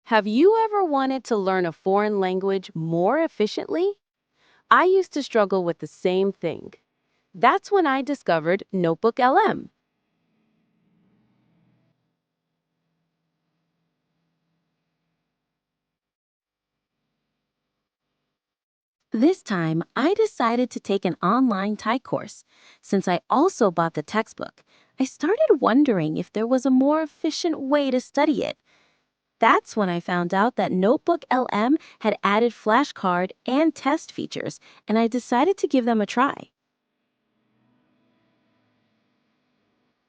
Have you ever wanted to learn a foreign language more efficiently? I used to struggle with the same thing. That's when I discovered Notebooklm. This time, I decided to take an online Thai course. Since I also bought the textbook, I started wondering if there was a more efficient way to study it. That's when I found out that Notebooklm had added flashcard and test features, and I decided to give them a try.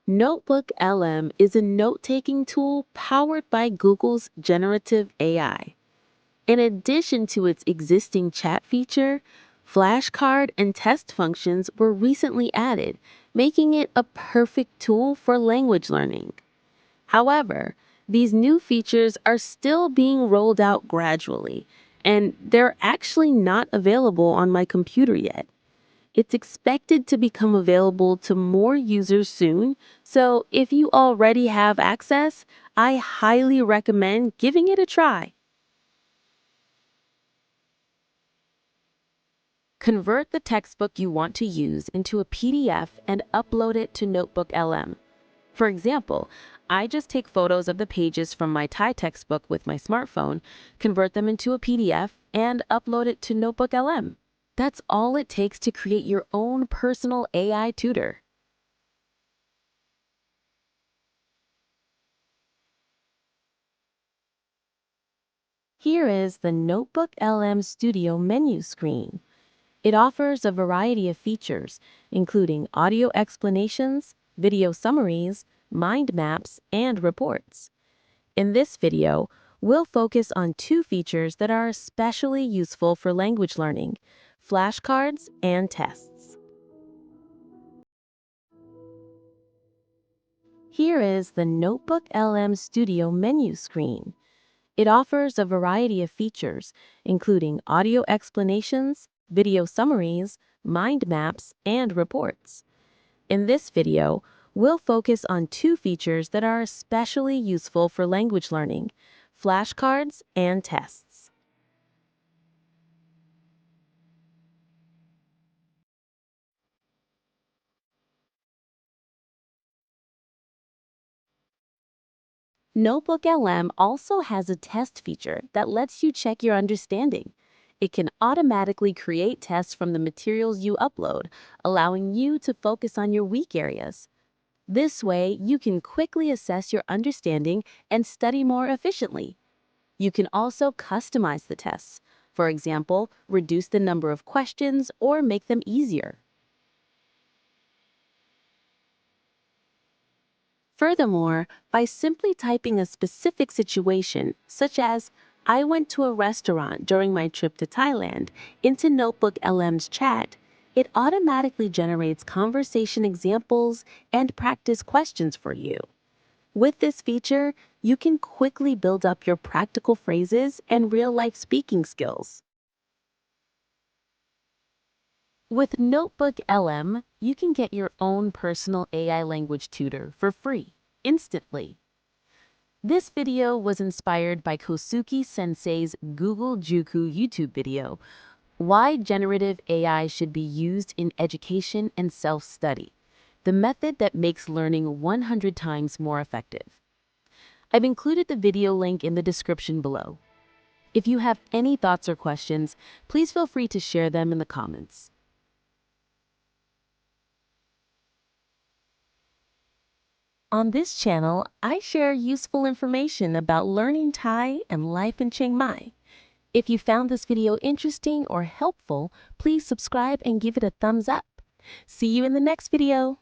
Notebooklm is a note-taking tool powered by Google's Generative AI. In addition to its existing chat feature, flashcard and test functions were recently added, making it a perfect tool for language learning. However, these new features are still being rolled out gradually, and they're actually not available on my computer yet. It's expected to become available to more users soon, so if you already have access, I highly recommend giving it a try. Convert the textbook you want to use into a PDF and upload it to Notebooklm. For example, I just take photos of the pages from my Thai textbook with my smartphone, convert them into a PDF, and upload it to Notebooklm. That's all it takes to create your own personal AI tutor. Here is the Notebooklm Studio menu screen. It offers a variety of features, including audio explanations, video summaries, mind maps, and reports. In this video, we'll focus on two features that are especially useful for language learning: flashcards and tests. Here is the Notebooklm Studio menu screen. It offers a variety of features, including audio explanations, video summaries, mind maps, and reports. In this video, we'll focus on two features that are especially useful for language learning: flashcards and tests. Notebooklm also has a test feature that lets you check your understanding. It can automatically create tests from the materials you upload, allowing you to focus on your weak areas. This way, you can quickly assess your understanding and study more efficiently. You can also customize the tests. For example, reduce the number of questions or make them easier. Furthermore, by simply typing a specific situation, such as "I went to a restaurant during my trip to Thailand," into Notebooklm's chat, it automatically generates conversation examples and practice questions for you. With this feature, you can quickly build up your practical phrases and real-life speaking skills. With Notebooklm, you can get your own personal AI language tutor for free, instantly. This video was inspired by Kosuke Sensei's Google Juku YouTube video, "Why Generative AI Should Be Used in Education and Self-Study, the Method That Makes Learning 100 Times More Effective." I've included the video link in the description below. If you have any thoughts or questions, please feel free to share them in the comments. On this channel, I share useful information about learning Thai and life in Chiang Mai. If you found this video interesting or helpful, please subscribe and give it a thumbs up. See you in the next video.